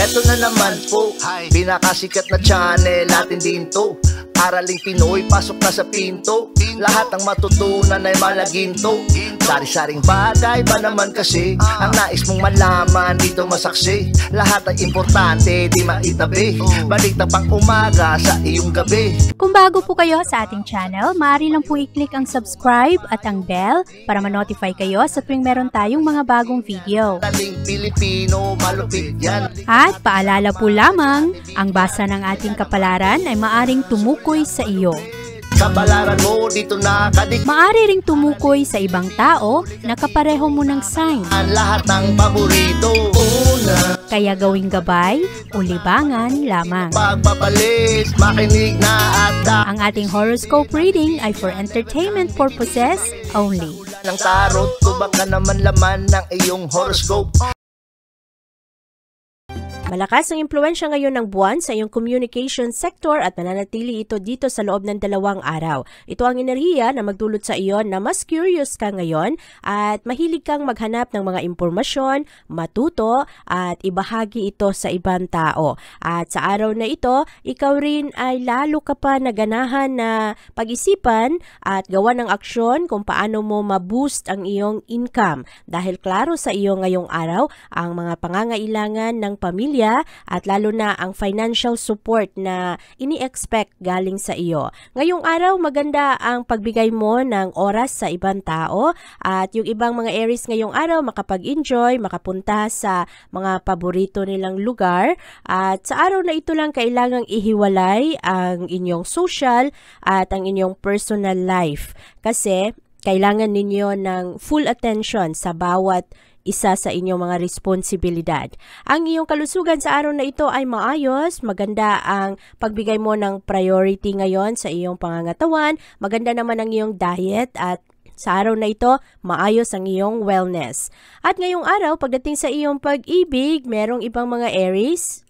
Eto na naman po, pinakasikat na channel natin din to. Araling Pinoy, pasok na sa pinto. Lahat ng matutunan ay malaginto. Sari-saring bagay ba naman kasi ang nais mong malaman dito masaksi. Lahat ay importante, di maitabi. Balik na pang umaga sa iyong gabi. Kung bago po kayo sa ating channel, maaari lang po i-click ang subscribe at ang bell para ma-notify kayo sa tuwing meron tayong mga bagong video. Taling Pilipino, malupit yan. At paalala po lamang, ang basa ng ating kapalaran ay maaring tumukoy sa iyo. Kapalaran mo dito nakadik. Maaari ring tumukoy sa ibang tao na kapareho mo ng sign. Ang lahat ng paborito. Una, Kaya gawing gabay o libangan lamang. pagpapalit, makinig na at Ang ating horoscope reading ay for entertainment purposes only. ng tarot. Tubak ka naman laman ng iyong horoscope. Malakas ang impluensya ngayon ng buwan sa iyong communication sector at mananatili ito dito sa loob ng 2 araw. Ito ang enerhiya na magdulot sa iyo na mas curious ka ngayon at mahilig kang maghanap ng mga impormasyon, matuto at ibahagi ito sa ibang tao. At sa araw na ito, ikaw rin ay lalo ka pa naganahan na pag-isipan at gawa ng aksyon kung paano mo ma-boost ang iyong income. Dahil klaro sa iyo ngayong araw ang mga pangangailangan ng pamilya at lalo na ang financial support na ini-expect galing sa iyo. Ngayong araw, maganda ang pagbigay mo ng oras sa ibang tao at yung ibang mga Aries ngayong araw makapag-enjoy, makapunta sa mga paborito nilang lugar at sa araw na ito lang kailangang ihiwalay ang inyong social at ang inyong personal life kasi kailangan ninyo ng full attention sa bawat isa sa inyong mga responsibilidad. Ang iyong kalusugan sa araw na ito ay maayos, maganda ang pagbigay mo ng priority ngayon sa iyong pangangatawan, maganda naman ang iyong diet at sa araw na ito, maayos ang iyong wellness. At ngayong araw, pagdating sa iyong pag-ibig, merong ibang mga Aries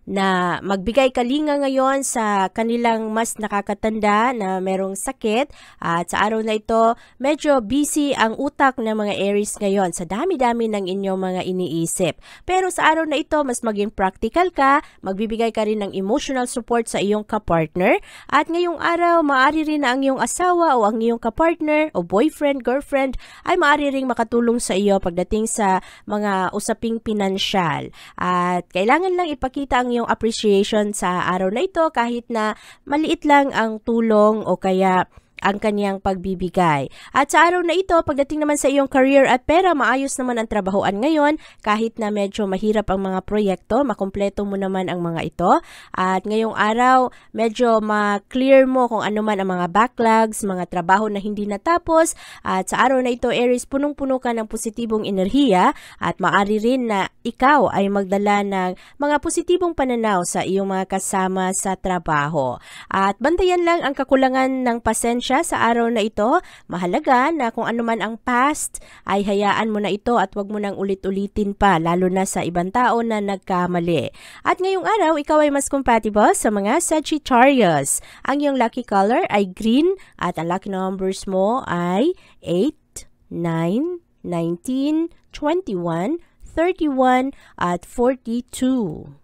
na magbigay kalinga ngayon sa kanilang mas nakakatanda na merong sakit at sa araw na ito medyo busy ang utak ng mga Aries ngayon sa dami-dami ng inyong mga iniisip. Pero sa araw na ito mas maging practical ka, magbibigay ka rin ng emotional support sa iyong kapartner at ngayong araw maaari rin na ang iyong asawa o ang iyong kapartner o boyfriend, girlfriend ay maaari ring makatulong sa iyo pagdating sa mga usaping pinansyal at kailangan lang ipakita ang iyong appreciation sa araw na ito kahit na maliit lang ang tulong o kaya ang kanyang pagbibigay. At sa araw na ito, pagdating naman sa iyong career at pera, maayos naman ang trabahoan ngayon kahit na medyo mahirap ang mga proyekto, makumpleto mo naman ang mga ito. At ngayong araw, medyo ma-clear mo kung ano man ang mga backlogs, mga trabaho na hindi natapos. At sa araw na ito, Aries, punong-puno ka ng positibong enerhiya at maaari rin na ikaw ay magdala ng mga positibong pananaw sa iyong mga kasama sa trabaho. At bantayan lang ang kakulangan ng pasensya sa araw na ito. Mahalaga na kung ano man ang past ay hayaan mo na ito at wag mo nang ulit-ulitin pa lalo na sa ibang tao na nagkamali. At ngayong araw, ikaw ay mas compatible sa mga Sagittarius. Ang iyong lucky color ay green at ang lucky numbers mo ay 8, 9, 19, 21, 31 at 42.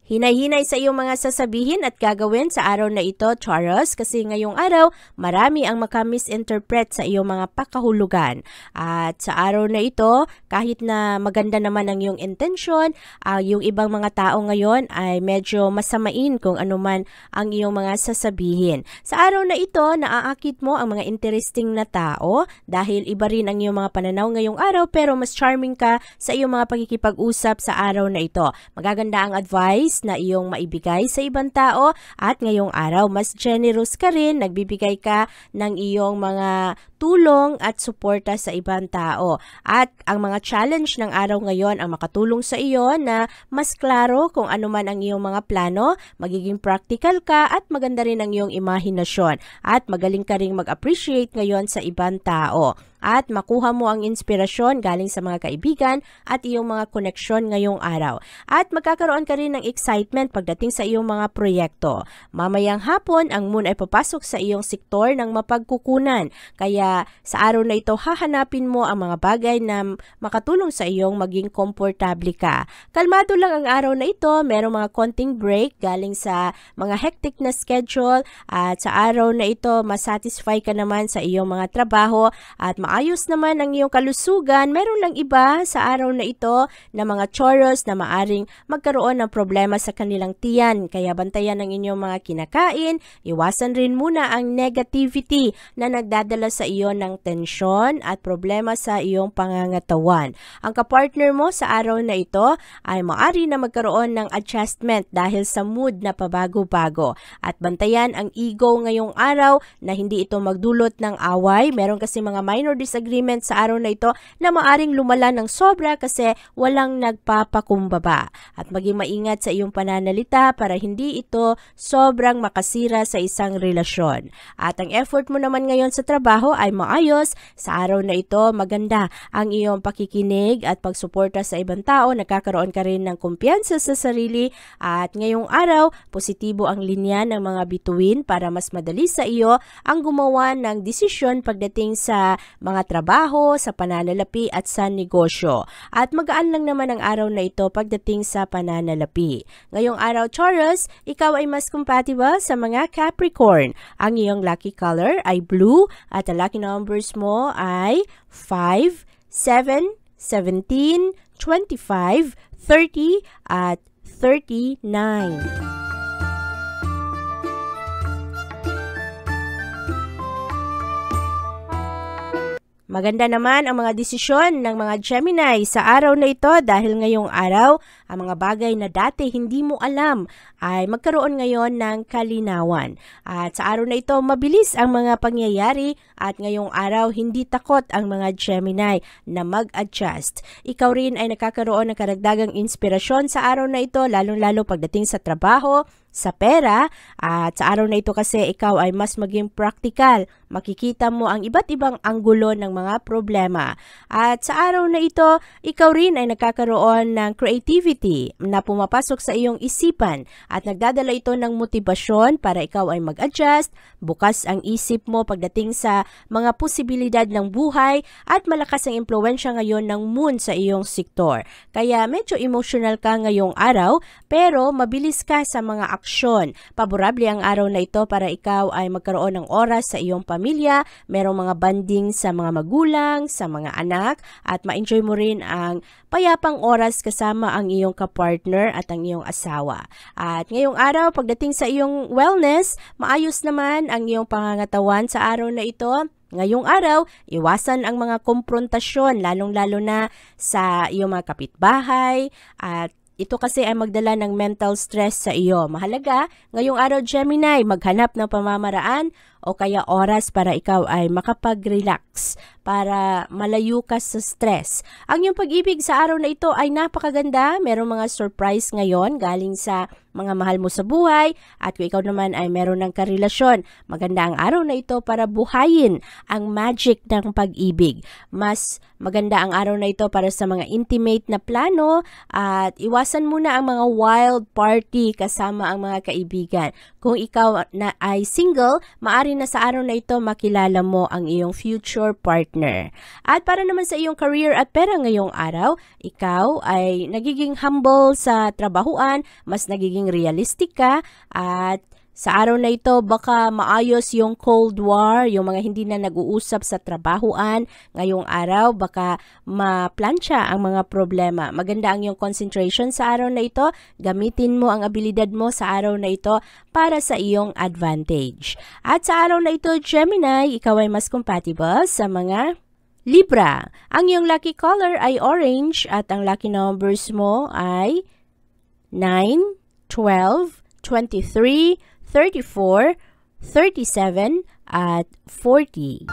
Hinay-hinay sa iyong mga sasabihin at gagawin sa araw na ito, Taurus, kasi ngayong araw, marami ang makamisinterpret sa iyong mga pakahulugan. At sa araw na ito, kahit na maganda naman ang iyong intensyon, yung ibang mga tao ngayon ay medyo masamain kung ano man ang iyong mga sasabihin. Sa araw na ito, naaakit mo ang mga interesting na tao dahil iba rin ang iyong mga pananaw ngayong araw pero mas charming ka sa iyong mga pakikipag-usap sa araw na ito. Magaganda ang advice na iyong maibigay sa ibang tao at ngayong araw mas generous ka rin, nagbibigay ka ng iyong mga tulong at suporta sa ibang tao. At ang mga challenge ng araw ngayon ang makatulong sa iyo na mas klaro kung ano man ang iyong mga plano, magiging practical ka at maganda rin ang iyong imahinasyon at magaling ka rin mag-appreciate ngayon sa ibang tao. at makuha mo ang inspirasyon galing sa mga kaibigan at iyong mga koneksyon ngayong araw. At magkakaroon ka rin ng excitement pagdating sa iyong mga proyekto. Mamayang hapon, ang moon ay papasok sa iyong sektor ng mapagkukunan. Kaya sa araw na ito, hahanapin mo ang mga bagay na makatulong sa iyong maging komportable ka. Kalmado lang ang araw na ito, merong mga konting break galing sa mga hectic na schedule at sa araw na ito, masatisfy ka naman sa iyong mga trabaho at maayos naman ang iyong kalusugan. Meron lang iba sa araw na ito na mga Taurus na maaring magkaroon ng problema sa kanilang tiyan. Kaya bantayan ang inyong mga kinakain, iwasan rin muna ang negativity na nagdadala sa iyo ng tensyon at problema sa iyong pangangatawan. Ang kapartner mo sa araw na ito ay maaari na magkaroon ng adjustment dahil sa mood na pabago-bago. At bantayan ang ego ngayong araw na hindi ito magdulot ng away. Meron kasi mga minor disagreement sa araw na ito na maaring lumala ng sobra kasi walang nagpapakumbaba. At maging maingat sa iyong pananalita para hindi ito sobrang makasira sa isang relasyon. At ang effort mo naman ngayon sa trabaho ay maayos. Sa araw na ito, maganda ang iyong pakikinig at pagsuporta sa ibang tao. Nagkakaroon ka rin ng kumpiyansa sa sarili. At ngayong araw, positibo ang linya ng mga bituin para mas madali sa iyo ang gumawa ng desisyon pagdating sa mga trabaho, sa pananalapi at sa negosyo. At magaan lang naman ang araw na ito pagdating sa pananalapi. Ngayong araw, Taurus, ikaw ay mas compatible sa mga Capricorn. Ang iyong lucky color ay blue at ang lucky numbers mo ay 5, 7, 17, 25, 30 at 39. Maganda naman ang mga desisyon ng mga Gemini sa araw na ito dahil ngayong araw, ang mga bagay na dati hindi mo alam ay magkaroon ngayon ng kalinawan. At sa araw na ito, mabilis ang mga pangyayari at ngayong araw, hindi takot ang mga Gemini na mag-adjust. Ikaw rin ay nakakaroon ng karagdagang inspirasyon sa araw na ito, lalong-lalo pagdating sa trabaho, sa pera, at sa araw na ito kasi ikaw ay mas maging practical. Makikita mo ang iba't ibang anggulo ng mga problema. At sa araw na ito, ikaw rin ay nagkakaroon ng creativity na pumapasok sa iyong isipan at nagdadala ito ng motibasyon para ikaw ay mag-adjust, bukas ang isip mo pagdating sa mga posibilidad ng buhay at malakas ang impluwensya ngayon ng moon sa iyong sektor. Kaya medyo emotional ka ngayong araw pero mabilis ka sa mga aksyon. Paborable ang araw na ito para ikaw ay magkaroon ng oras sa iyong pamilya, merong mga banding sa mga magulang, sa mga anak, at ma-enjoy mo rin ang payapang oras kasama ang iyong kapartner at ang iyong asawa. At ngayong araw, pagdating sa iyong wellness, maayos naman ang iyong pangangatawan sa araw na ito. Ngayong araw, iwasan ang mga komprontasyon, lalong-lalo na sa iyong mga kapitbahay at ito kasi ay magdala ng mental stress sa iyo. Mahalaga, ngayong araw Gemini, maghanap ng pamamaraan o kaya oras para ikaw ay makapag-relax, para malayo ka sa stress. Ang iyong pag-ibig sa araw na ito ay napakaganda. Merong mga surprise ngayon galing sa mga mahal mo sa buhay at kung ikaw naman ay meron ng karelasyon. Maganda ang araw na ito para buhayin ang magic ng pag-ibig. Mas maganda ang araw na ito para sa mga intimate na plano at iwasan muna ang mga wild party kasama ang mga kaibigan. Kung ikaw na ay single, maari na sa araw na ito makilala mo ang iyong future partner. At para naman sa iyong career at pera ngayong araw, ikaw ay nagiging humble sa trabahuan, mas nagiging realistic ka at sa araw na ito, baka maayos yung Cold War, yung mga hindi na nag-uusap sa trabahuan. Ngayong araw, baka maplansya ang mga problema. Maganda ang iyong concentration sa araw na ito. Gamitin mo ang abilidad mo sa araw na ito para sa iyong advantage. At sa araw na ito, Gemini, ikaw ay mas compatible sa mga Libra. Ang iyong lucky color ay orange at ang lucky numbers mo ay 9, 12, 23, 34, 37, at 40.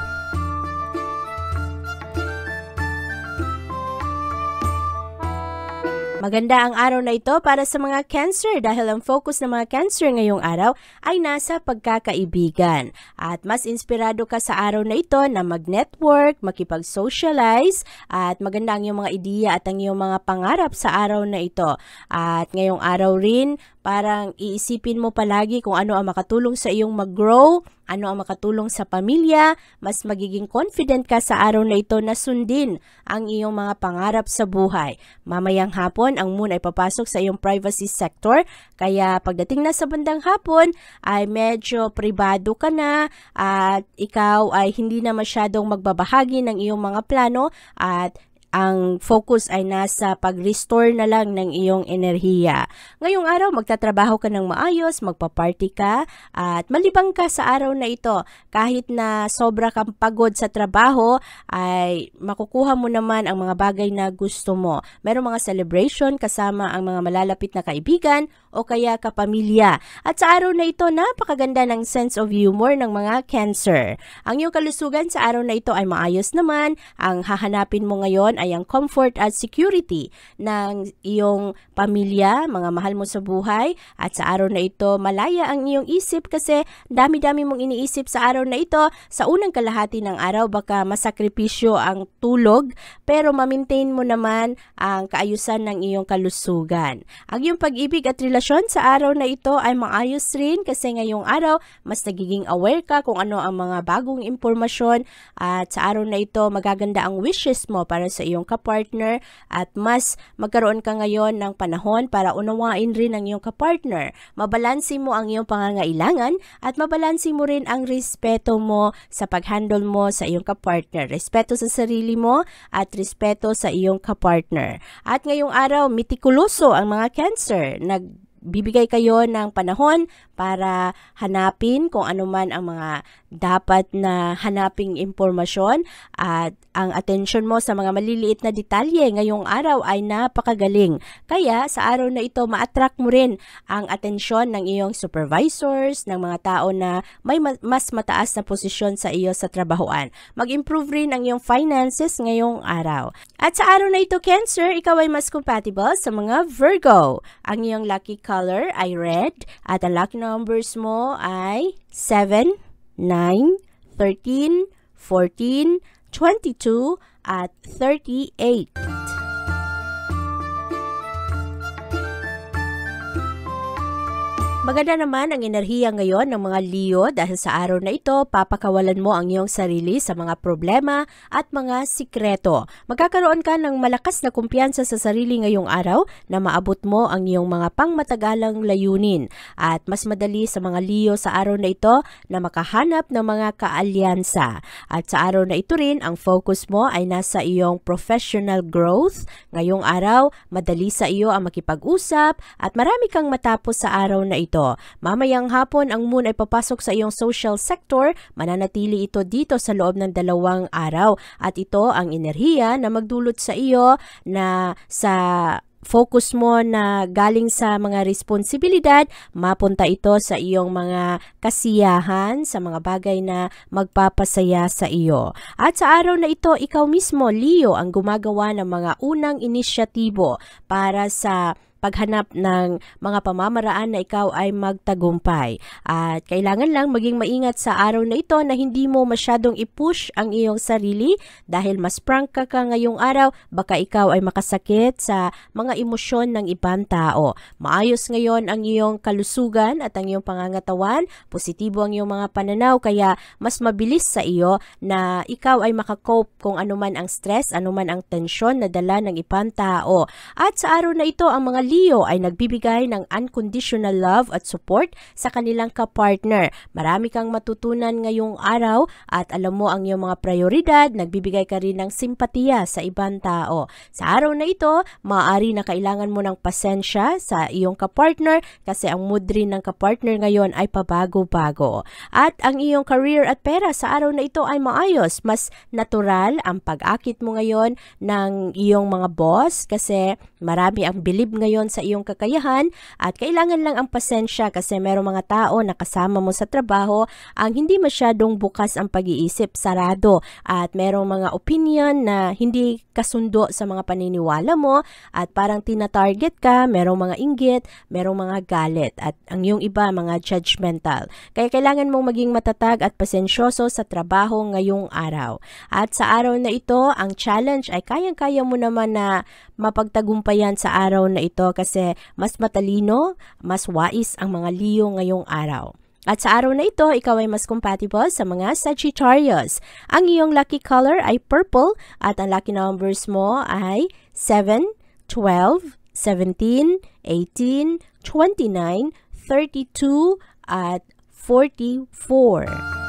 Maganda ang araw na ito para sa mga Cancer dahil ang focus ng mga Cancer ngayong araw ay nasa pagkakaibigan. At mas inspirado ka sa araw na ito na mag-network, makipag-socialize, at maganda ang iyong mga ideya at ang iyong mga pangarap sa araw na ito. At ngayong araw rin, parang iisipin mo palagi kung ano ang makatulong sa iyong mag-grow, ano ang makatulong sa pamilya, mas magiging confident ka sa araw na ito na sundin ang iyong mga pangarap sa buhay. Mamayang hapon, ang moon ay papasok sa iyong privacy sector, kaya pagdating na sa bandang hapon, ay medyo pribado ka na at ikaw ay hindi na masyadong magbabahagi ng iyong mga plano at ang focus ay nasa pag-restore na lang ng iyong enerhiya. Ngayong araw, magtatrabaho ka ng maayos, magpa-party ka, at malibang ka sa araw na ito. Kahit na sobra kang pagod sa trabaho, ay makukuha mo naman ang mga bagay na gusto mo. Merong mga celebration kasama ang mga malalapit na kaibigan o kaya kapamilya. At sa araw na ito, napakaganda ng sense of humor ng mga Cancer. Ang iyong kalusugan sa araw na ito ay maayos naman. Ang hahanapin mo ngayon ay ang comfort at security ng iyong pamilya, mga mahal mo sa buhay. At sa araw na ito, malaya ang iyong isip kasi dami-dami mong iniisip sa araw na ito. Sa unang kalahati ng araw, baka masakripisyo ang tulog, pero ma-maintain mo naman ang kaayusan ng iyong kalusugan. Ang iyong pag-ibig at relasyon sa araw na ito ay maayos rin kasi ngayong araw, mas nagiging aware ka kung ano ang mga bagong impormasyon at sa araw na ito, magaganda ang wishes mo para sa iyong kapartner at mas magkaroon ka ngayon ng panahon para unawain rin ang iyong kapartner. Mabalansi mo ang iyong pangangailangan at mabalansi mo rin ang respeto mo sa pag-handle mo sa iyong kapartner. Respeto sa sarili mo at respeto sa iyong kapartner. At ngayong araw, mitikuloso ang mga Cancer. Bibigay kayo ng panahon para hanapin kung ano man ang mga dapat na hanaping impormasyon at ang atensyon mo sa mga maliliit na detalye ngayong araw ay napakagaling. Kaya sa araw na ito, ma-attract mo rin ang atensyon ng iyong supervisors, ng mga tao na may mas mataas na posisyon sa iyo sa trabahoan. Mag-improve rin ang iyong finances ngayong araw. At sa araw na ito, Cancer, ikaw ay mas compatible sa mga Virgo. Ang iyong lucky color ay red at ang lucky numbers mo ay 7, 9, 13, 14, 22 at 38. Maganda naman ang enerhiya ngayon ng mga Leo dahil sa araw na ito, papakawalan mo ang iyong sarili sa mga problema at mga sikreto. Magkakaroon ka ng malakas na kumpiyansa sa sarili ngayong araw na maabot mo ang iyong mga pangmatagalang layunin. At mas madali sa mga Leo sa araw na ito na makahanap ng mga kaalyansa. At sa araw na ito rin, ang focus mo ay nasa iyong professional growth. Ngayong araw, madali sa iyo ang makipag-usap at marami kang matapos sa araw na ito. Mamayang hapon, ang moon ay papasok sa iyong social sector, mananatili ito dito sa loob ng 2 araw at ito ang enerhiya na magdulot sa iyo na sa focus mo na galing sa mga responsibilidad, mapunta ito sa iyong mga kasiyahan, sa mga bagay na magpapasaya sa iyo. At sa araw na ito, ikaw mismo, Leo, ang gumagawa ng mga unang inisyatibo para sa paghanap ng mga pamamaraan na ikaw ay magtagumpay. At kailangan lang maging maingat sa araw na ito na hindi mo masyadong i-push ang iyong sarili dahil mas frank ka ngayong araw, baka ikaw ay makasakit sa mga emosyon ng ibang tao. Maayos ngayon ang iyong kalusugan at ang iyong pangangatawan, positibo ang iyong mga pananaw, kaya mas mabilis sa iyo na ikaw ay makakope kung anuman ang stress, anuman ang tensyon na dala ng ibang tao. At sa araw na ito, ang mga Leo ay nagbibigay ng unconditional love at support sa kanilang kapartner. Marami kang matutunan ngayong araw at alam mo ang iyong mga prioridad, nagbibigay ka rin ng simpatiya sa ibang tao. Sa araw na ito, maaari na kailangan mo ng pasensya sa iyong kapartner kasi ang mood rin ng kapartner ngayon ay pabago-bago. At ang iyong career at pera sa araw na ito ay maayos. Mas natural ang pag-akit mo ngayon ng iyong mga boss kasi marami ang bilib ngayon ngayon sa iyong kakayahan at kailangan lang ang pasensya kasi merong mga tao na kasama mo sa trabaho ang hindi masyadong bukas ang pag-iisip, sarado at merong mga opinion na hindi kasundo sa mga paniniwala mo at parang tina-target ka, merong mga inggit, merong mga galit at ang yung iba mga judgmental. Kaya kailangan mong maging matatag at pasensyoso sa trabaho ngayong araw. At sa araw na ito, ang challenge ay kayang-kaya mo naman na mapagtagumpayan sa araw na ito kasi mas matalino, mas wais ang mga Leo ngayong araw. At sa araw na ito, ikaw ay mas compatible sa mga Sagittarius. Ang iyong lucky color ay purple at ang lucky numbers mo ay 7, 12, 17, 18, 29, 32 at 44.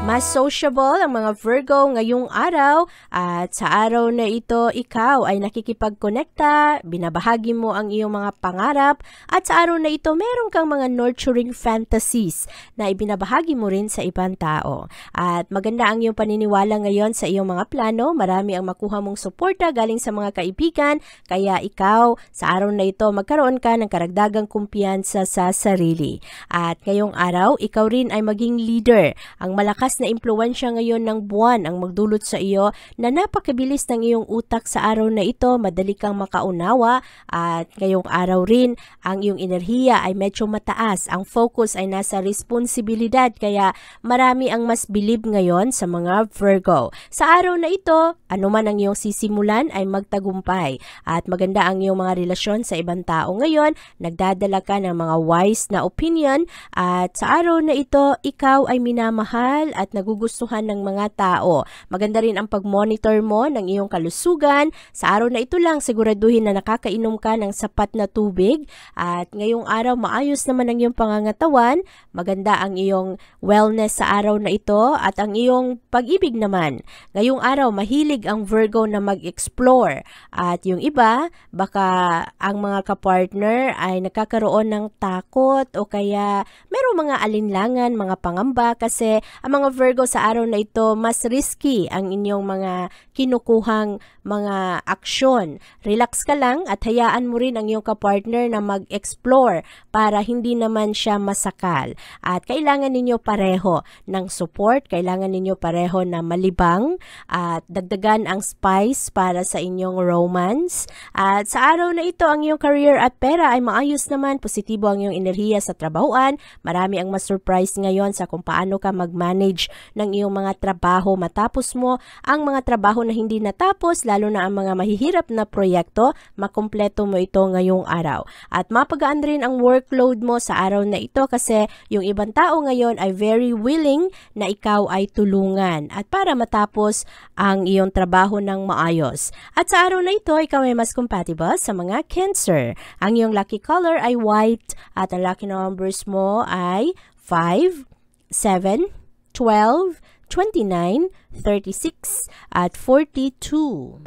Mas sociable ang mga Virgo ngayong araw at sa araw na ito, ikaw ay nakikipagkonekta, binabahagi mo ang iyong mga pangarap at sa araw na ito, meron kang mga nurturing fantasies na ibinabahagi mo rin sa ibang tao. At maganda ang iyong paniniwala ngayon sa iyong mga plano, marami ang makuha mong suporta galing sa mga kaibigan, kaya ikaw sa araw na ito, magkaroon ka ng karagdagang kumpiyansa sa sarili. At ngayong araw, ikaw rin ay maging leader. Ang malakas na impluwensya ngayon ng buwan ang magdulot sa iyo na napakabilis ng iyong utak sa araw na ito, madali kang makaunawa at ngayong araw rin ang iyong enerhiya ay medyo mataas. Ang focus ay nasa responsibilidad kaya marami ang mas bilib ngayon sa mga Virgo. Sa araw na ito, anuman ang iyong sisimulan ay magtagumpay at maganda ang iyong mga relasyon sa ibang tao ngayon, nagdadala ka ng mga wise na opinion at sa araw na ito, ikaw ay minamahal at nagugustuhan ng mga tao. Maganda rin ang pag-monitor mo ng iyong kalusugan. Sa araw na ito lang, siguraduhin na nakakainom ka ng sapat na tubig. At ngayong araw, maayos naman ang iyong pangangatawan. Maganda ang iyong wellness sa araw na ito at ang iyong pag-ibig naman. Ngayong araw, mahilig ang Virgo na mag-explore. At yung iba, baka ang mga kapartner ay nakakaroon ng takot o kaya merong mga alinlangan, mga pangamba kasi ang mga Virgo sa araw na ito, mas risky ang inyong mga kinukuhang mga aksyon. Relax ka lang at hayaan mo rin ang iyong kapartner na mag-explore para hindi naman siya masakal. At kailangan ninyo pareho ng support, kailangan ninyo pareho na malibang at dagdagan ang spice para sa inyong romance. At sa araw na ito, ang iyong career at pera ay maayos naman, positibo ang iyong enerhiya sa trabahoan. Marami ang mas-surprise ngayon sa kung paano ka mag-manage ng iyong mga trabaho matapos mo ang mga trabaho na hindi natapos, lalo na ang mga mahihirap na proyekto, makumpleto mo ito ngayong araw. At mapagaan rin ang workload mo sa araw na ito kasi yung ibang tao ngayon ay very willing na ikaw ay tulungan at para matapos ang iyong trabaho ng maayos. At sa araw na ito, ikaw ay mas compatible sa mga Cancer. Ang iyong lucky color ay white at ang lucky numbers mo ay 5, 7, 12, 29, 36, at 42.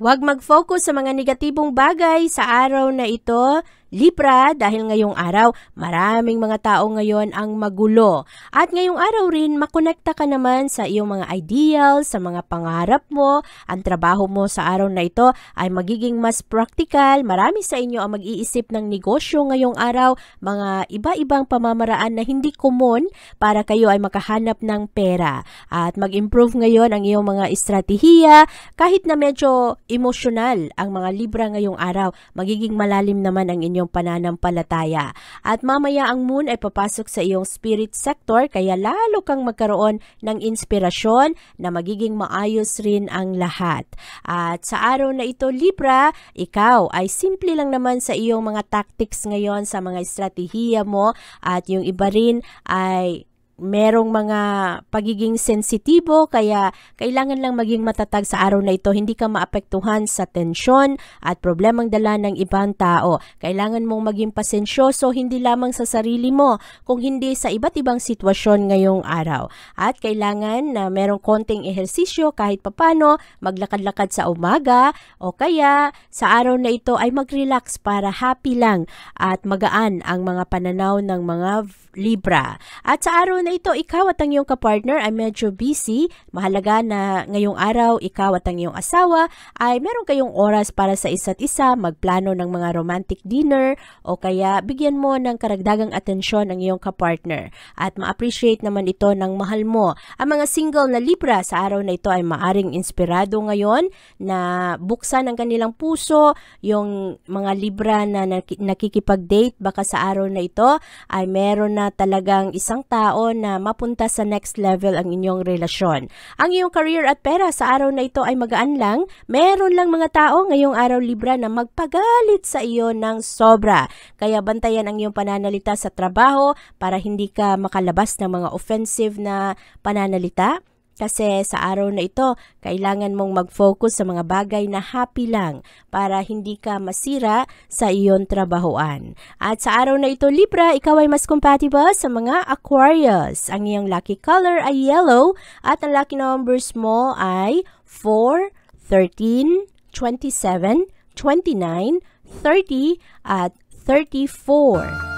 Huwag mag-focus sa mga negatibong bagay sa araw na ito, Libra, dahil ngayong araw, maraming mga tao ngayon ang magulo. At ngayong araw rin, makonekta ka naman sa iyong mga ideals, sa mga pangarap mo. Ang trabaho mo sa araw na ito ay magiging mas practical. Marami sa inyo ang mag-iisip ng negosyo ngayong araw, mga iba-ibang pamamaraan na hindi common para kayo ay makahanap ng pera. At mag-improve ngayon ang iyong mga estratehiya, kahit na medyo emosyonal ang mga Libra ngayong araw, magiging malalim naman ang inyong pananampalataya. At mamaya ang moon ay papasok sa iyong spirit sector kaya lalo kang magkaroon ng inspirasyon na magiging maayos rin ang lahat. At sa araw na ito, Libra, ikaw ay simple lang naman sa iyong mga tactics ngayon, sa mga estratehiya mo at yung iba rin ay merong mga pagiging sensitibo, kaya kailangan lang maging matatag sa araw na ito. Hindi ka maapektuhan sa tensyon at problemang dala ng ibang tao. Kailangan mong maging pasensyoso, hindi lamang sa sarili mo, kung hindi sa iba't ibang sitwasyon ngayong araw. At kailangan na merong konting ehersisyo kahit papano, maglakad-lakad sa umaga, o kaya sa araw na ito ay mag-relax para happy lang at magaan ang mga pananaw ng mga Libra. At sa araw na ito, ikaw at ang iyong kapartner ay medyo busy. Mahalaga na ngayong araw, ikaw at ang iyong asawa ay meron kayong oras para sa isa't isa, magplano ng mga romantic dinner, o kaya bigyan mo ng karagdagang atensyon ang iyong kapartner. At ma-appreciate naman ito ng mahal mo. Ang mga single na Libra sa araw na ito ay maaring inspirado ngayon na buksan ang kanilang puso. Yung mga Libra na nakikipag-date, baka sa araw na ito ay meron na talagang isang tao na mapunta sa next level ang inyong relasyon. Ang iyong career at pera sa araw na ito ay magaan lang. Meron lang mga tao ngayong araw, Libra, na magpagalit sa iyo ng sobra. Kaya bantayan ang iyong pananalita sa trabaho para hindi ka makalabas ng mga offensive na pananalita. Kasi sa araw na ito, kailangan mong mag-focus sa mga bagay na happy lang para hindi ka masira sa iyong trabahoan. At sa araw na ito, Libra, ikaw ay mas compatible sa mga Aquarius. Ang iyong lucky color ay yellow at ang lucky numbers mo ay 4, 13, 27, 29, 30 at 34.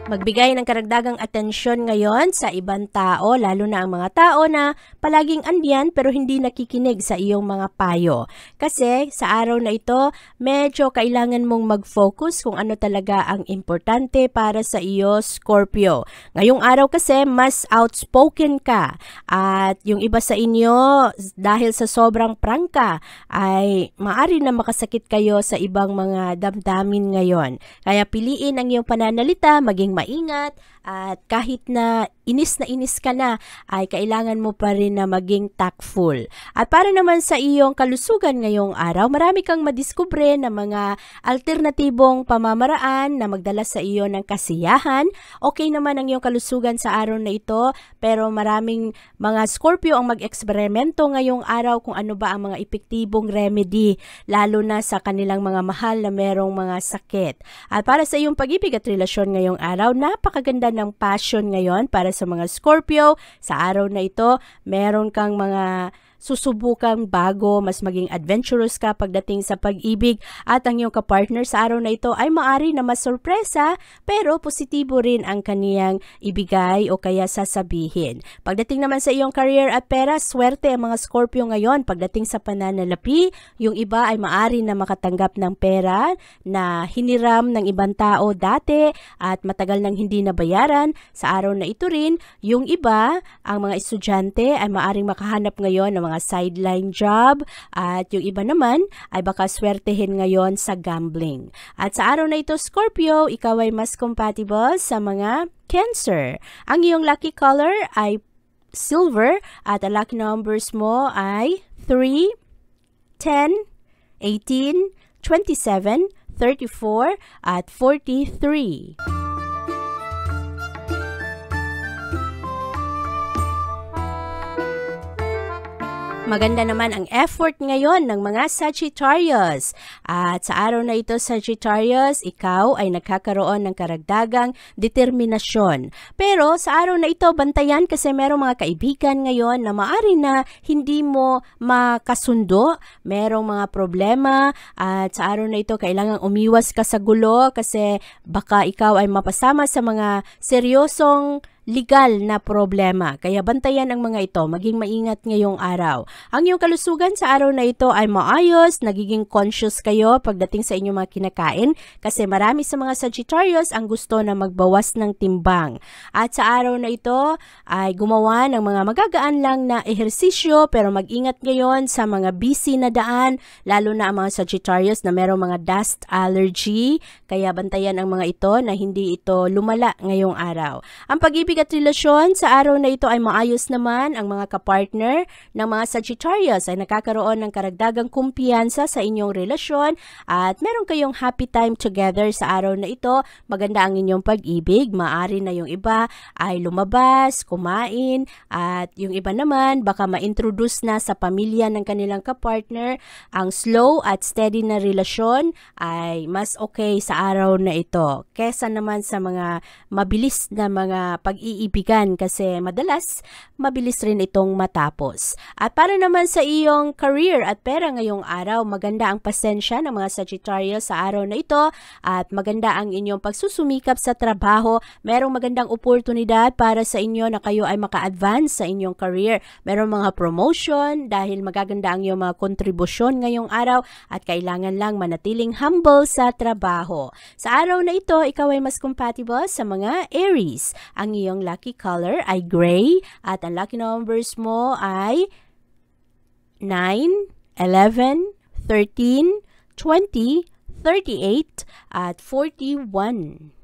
Magbigay ng karagdagang atensyon ngayon sa ibang tao, lalo na ang mga tao na palaging andiyan pero hindi nakikinig sa iyong mga payo. Kasi sa araw na ito, medyo kailangan mong mag-focus kung ano talaga ang importante para sa iyo, Scorpio. Ngayong araw kasi, mas outspoken ka. At yung iba sa inyo, dahil sa sobrang prangka, ay maari na makasakit kayo sa ibang mga damdamin ngayon. Kaya piliin ang iyong pananalita, maging maingat, at kahit na inis ka na, ay kailangan mo pa rin na maging tactful. At para naman sa iyong kalusugan ngayong araw, marami kang madiskubre na mga alternatibong pamamaraan na magdala sa iyo ng kasiyahan. Okay naman ang iyong kalusugan sa araw na ito, pero maraming mga Scorpio ang mag-eksperimento ngayong araw kung ano ba ang mga epektibong remedy, lalo na sa kanilang mga mahal na merong mga sakit. At para sa iyong pag-ibig at relasyon ngayong araw, napakaganda ng passion ngayon para sa mga Scorpio. Sa araw na ito, meron kang mga susubukang bago, mas maging adventurous ka pagdating sa pag-ibig, at ang iyong kapartner sa araw na ito ay maari na masurpresa, pero positibo rin ang kaniyang ibigay o kaya sasabihin. Pagdating naman sa iyong career at pera, swerte ang mga Scorpio ngayon pagdating sa pananalapi. Yung iba ay maari na makatanggap ng pera na hiniram ng ibang tao dati at matagal nang hindi nabayaran. Sa araw na ito rin, yung iba, ang mga estudyante ay maaring makahanap ngayon ng mga sideline job, at yung iba naman ay baka swertehin ngayon sa gambling. At sa araw na ito, Scorpio, ikaw ay mas compatible sa mga Cancer. Ang iyong lucky color ay silver at ang lucky numbers mo ay 3, 10, 18, 27, 34 at 43. Maganda naman ang effort ngayon ng mga Sagittarius. At sa araw na ito, Sagittarius, ikaw ay nagkakaroon ng karagdagang determinasyon. Pero sa araw na ito, bantayan kasi merong mga kaibigan ngayon na maari na hindi mo makasundo. Merong mga problema, at sa araw na ito, kailangang umiwas ka sa gulo kasi baka ikaw ay mapasama sa mga seryosong legal na problema. Kaya bantayan ang mga ito, maging maingat ngayong araw. Ang iyong kalusugan sa araw na ito ay maayos, nagiging conscious kayo pagdating sa inyong mga kinakain kasi marami sa mga Sagittarius ang gusto na magbawas ng timbang. At sa araw na ito ay gumawa ng mga magagaan lang na ehersisyo, pero mag-ingat ngayon sa mga busy na daan, lalo na ang mga Sagittarius na merong mga dust allergy. Kaya bantayan ang mga ito na hindi ito lumala ngayong araw. Ang pag-ibig pag-ibig at relasyon, sa araw na ito ay maayos naman ang mga kapartner ng mga Sagittarius ay nakakaroon ng karagdagang kumpiyansa sa inyong relasyon at meron kayong happy time together sa araw na ito. Maganda ang inyong pag-ibig. Maari na yung iba ay lumabas, kumain, at yung iba naman baka ma-introduce na sa pamilya ng kanilang kapartner. Ang slow at steady na relasyon ay mas okay sa araw na ito kesa naman sa mga mabilis na mga pag-iibigan kasi madalas mabilis rin itong matapos. At para naman sa iyong career at pera ngayong araw, maganda ang pasensya ng mga Sagittarius sa araw na ito at maganda ang inyong pagsusumikap sa trabaho. Merong magandang oportunidad para sa inyo na kayo ay maka-advance sa inyong career. Merong mga promotion dahil magaganda ang iyong mga kontribusyon ngayong araw at kailangan lang manatiling humble sa trabaho. Sa araw na ito, ikaw ay mas compatible sa mga Aries. Ang iyong lucky color ay gray at ang lucky numbers mo ay 9, 11, 13, 20, 38 at 41.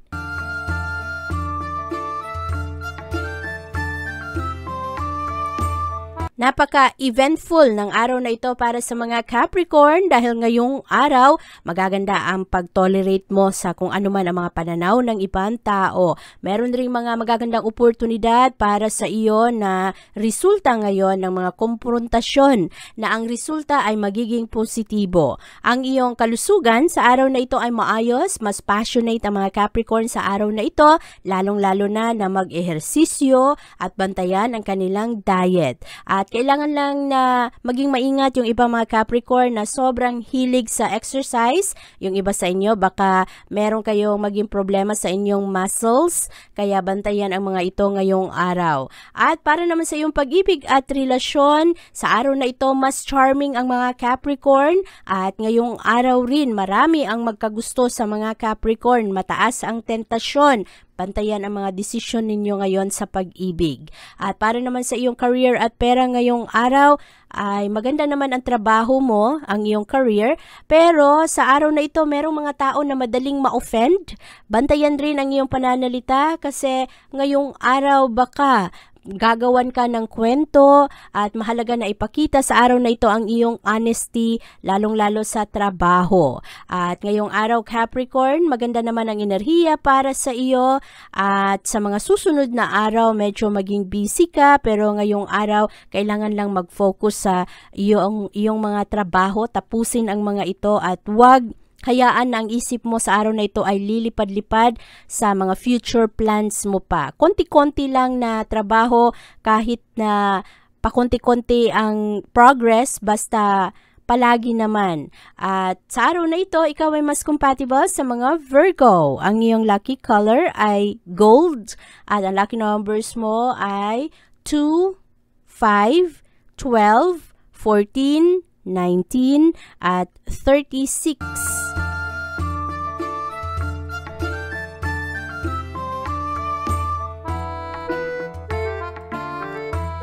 Napaka-eventful ng araw na ito para sa mga Capricorn dahil ngayong araw magaganda ang pag-tolerate mo sa kung ano man ang mga pananaw ng ibang tao. Meron ring mga magagandang oportunidad para sa iyo na resulta ngayon ng mga komprontasyon na ang resulta ay magiging positibo. Ang iyong kalusugan sa araw na ito ay maayos, mas passionate ang mga Capricorn sa araw na ito, lalong-lalo na mag-ehersisyo at bantayan ang kanilang diet. At kailangan lang na maging maingat yung ibang mga Capricorn na sobrang hilig sa exercise. Yung iba sa inyo, baka meron kayong maging problema sa inyong muscles. Kaya bantayan ang mga ito ngayong araw. At para naman sa iyong pag-ibig at relasyon, sa araw na ito, mas charming ang mga Capricorn. At ngayong araw rin, marami ang magkagusto sa mga Capricorn. Mataas ang tentasyon. Bantayan ang mga desisyon ninyo ngayon sa pag-ibig. At para naman sa iyong career at pera ngayong araw, ay maganda naman ang trabaho mo, ang iyong career. Pero sa araw na ito, merong mga tao na madaling ma-offend. Bantayan rin ang iyong pananalita kasi ngayong araw baka gagawan ka ng kwento at mahalaga na ipakita sa araw na ito ang iyong honesty, lalong-lalo sa trabaho. At ngayong araw Capricorn, maganda naman ang enerhiya para sa iyo at sa mga susunod na araw medyo maging busy ka pero ngayong araw kailangan lang mag-focus sa iyong mga trabaho, tapusin ang mga ito at huwag hayaan na ang isip mo sa araw na ito ay lilipad-lipad sa mga future plans mo pa. Konti-konti lang na trabaho kahit na pakonti-konti ang progress basta palagi naman. At sa araw na ito, ikaw ay mas compatible sa mga Virgo. Ang iyong lucky color ay gold at ang lucky numbers mo ay 2, 5, 12, 14, 19 at 36.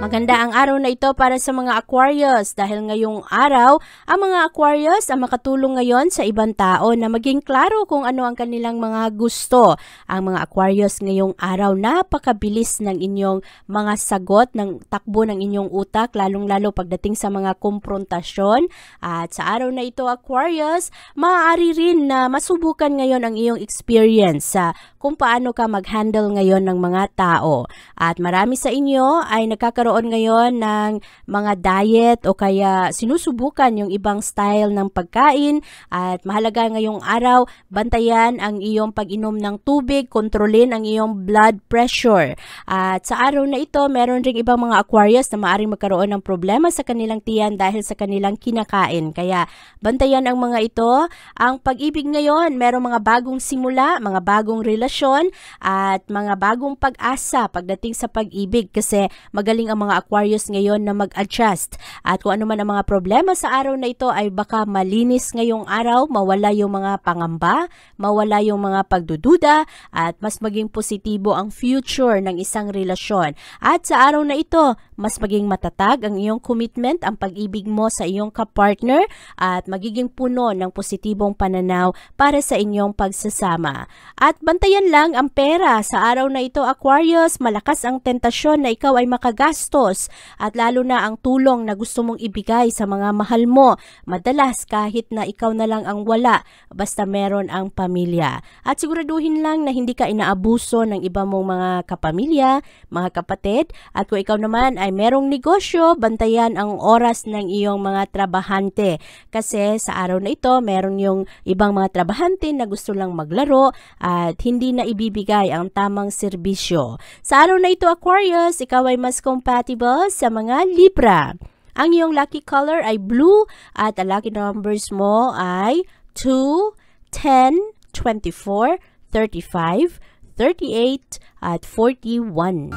Maganda ang araw na ito para sa mga Aquarius dahil ngayong araw, ang mga Aquarius ang makatulong ngayon sa ibang tao na maging klaro kung ano ang kanilang mga gusto. Ang mga Aquarius ngayong araw, napakabilis ng inyong mga sagot, ng takbo ng inyong utak, lalong-lalo pagdating sa mga komprontasyon. At sa araw na ito, Aquarius, maaari rin na masubukan ngayon ang iyong experience sa kung paano ka mag-handle ngayon ng mga tao. At marami sa inyo ay nagkakaroon ngayon ng mga diet o kaya sinusubukan yung ibang style ng pagkain at mahalaga ngayong araw, bantayan ang iyong pag-inom ng tubig, kontrolin ang iyong blood pressure. At sa araw na ito, meron ring ibang mga Aquarius na maaaring magkaroon ng problema sa kanilang tiyan dahil sa kanilang kinakain. Kaya bantayan ang mga ito. Ang pag-ibig ngayon, merong mga bagong simula, mga bagong relasyon at mga bagong pag-asa pagdating sa pag-ibig kasi magaling ang ang mga Aquarius ngayon na mag-adjust. At kung ano man ang mga problema sa araw na ito ay baka malinis ngayong araw, mawala yung mga pangamba, mawala yung mga pagdududa, at mas maging positibo ang future ng isang relasyon. At sa araw na ito, mas maging matatag ang iyong commitment, ang pag-ibig mo sa iyong kapartner, at magiging puno ng positibong pananaw para sa inyong pagsasama. At bantayan lang ang pera. Sa araw na ito, Aquarius, malakas ang tentasyon na ikaw ay makagastos, at lalo na ang tulong na gusto mong ibigay sa mga mahal mo. Madalas kahit na ikaw na lang ang wala, basta meron ang pamilya. At siguraduhin lang na hindi ka inaabuso ng iba mong mga kapamilya, mga kapatid. At kung ikaw naman ay merong negosyo, bantayan ang oras ng iyong mga trabahante. Kasi sa araw na ito, meron yung ibang mga trabahante na gusto lang maglaro at hindi na ibibigay ang tamang serbisyo. Sa araw na ito, Aquarius, ikaw ay mas compatible sa mga Libra. Ang iyong lucky color ay blue at ang lucky numbers mo ay 2, 10, 24, 35, 38, at 41.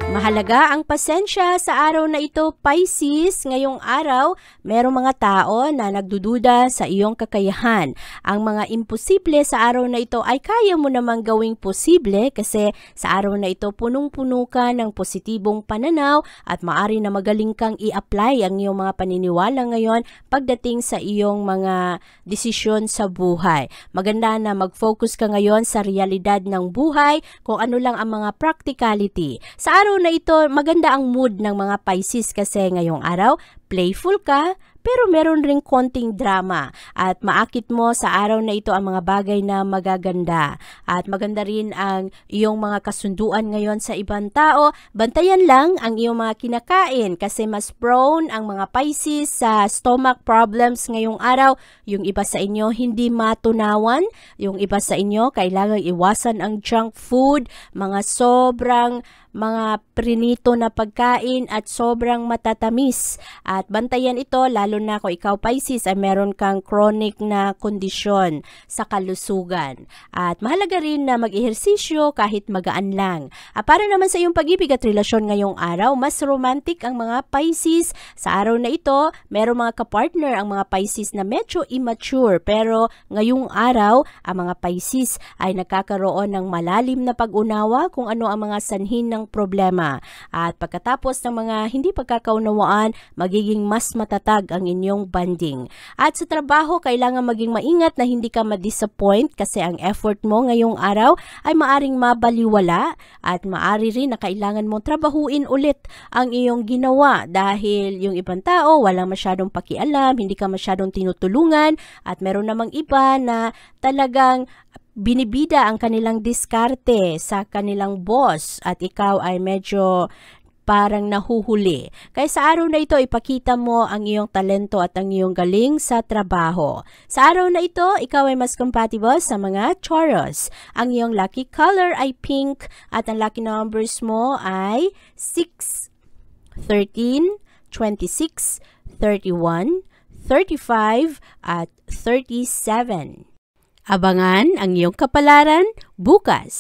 Mahalaga ang pasensya sa araw na ito, Pisces. Ngayong araw, merong mga tao na nagdududa sa iyong kakayahan. Ang mga imposible sa araw na ito ay kaya mo namang gawing posible kasi sa araw na ito punong-puno ka ng positibong pananaw at maari na magaling kang i-apply ang iyong mga paniniwala ngayon pagdating sa iyong mga desisyon sa buhay. Maganda na mag-focus ka ngayon sa realidad ng buhay, kung ano lang ang mga practicality. Sa araw na ito, maganda ang mood ng mga Pisces kasi ngayong araw, playful ka, pero meron ring konting drama at maakit mo sa araw na ito ang mga bagay na magaganda. At maganda rin ang iyong mga kasunduan ngayon sa ibang tao. Bantayan lang ang iyong mga kinakain kasi mas prone ang mga Pisces sa stomach problems ngayong araw. Yung iba sa inyo hindi matunawan, yung iba sa inyo kailangang iwasan ang junk food, mga sobrang mga prinito na pagkain at sobrang matatamis. At bantayan ito lalo na kung ikaw Pisces ay meron kang chronic na kondisyon sa kalusugan. At mahalaga rin na mag-ehersisyo kahit magaan lang. Para naman sa iyong pag-ibig at relasyon ngayong araw, mas romantic ang mga Pisces. Sa araw na ito, merong mga kapartner ang mga Pisces na medyo immature, pero ngayong araw, ang mga Pisces ay nagkakaroon ng malalim na pag-unawa kung ano ang mga sanhin ng problema. At pagkatapos ng mga hindi pagkakaunawaan, magiging mas matatag ang inyong bonding. At sa trabaho, kailangan maging maingat na hindi ka ma-disappoint kasi ang effort mo ngayong araw ay maaring mabaliwala at maari rin na kailangan mong trabahuin ulit ang iyong ginawa dahil yung ibang tao walang masyadong pakialam, hindi ka masyadong tinutulungan at meron namang iba na talagang binibida ang kanilang diskarte sa kanilang boss at ikaw ay medyo parang nahuhuli. Kaya sa araw na ito, ipakita mo ang iyong talento at ang iyong galing sa trabaho. Sa araw na ito, ikaw ay mas compatible sa mga Taurus. Ang iyong lucky color ay pink at ang lucky numbers mo ay 6, 13, 26, 31, 35, at 37. Abangan ang iyong kapalaran bukas.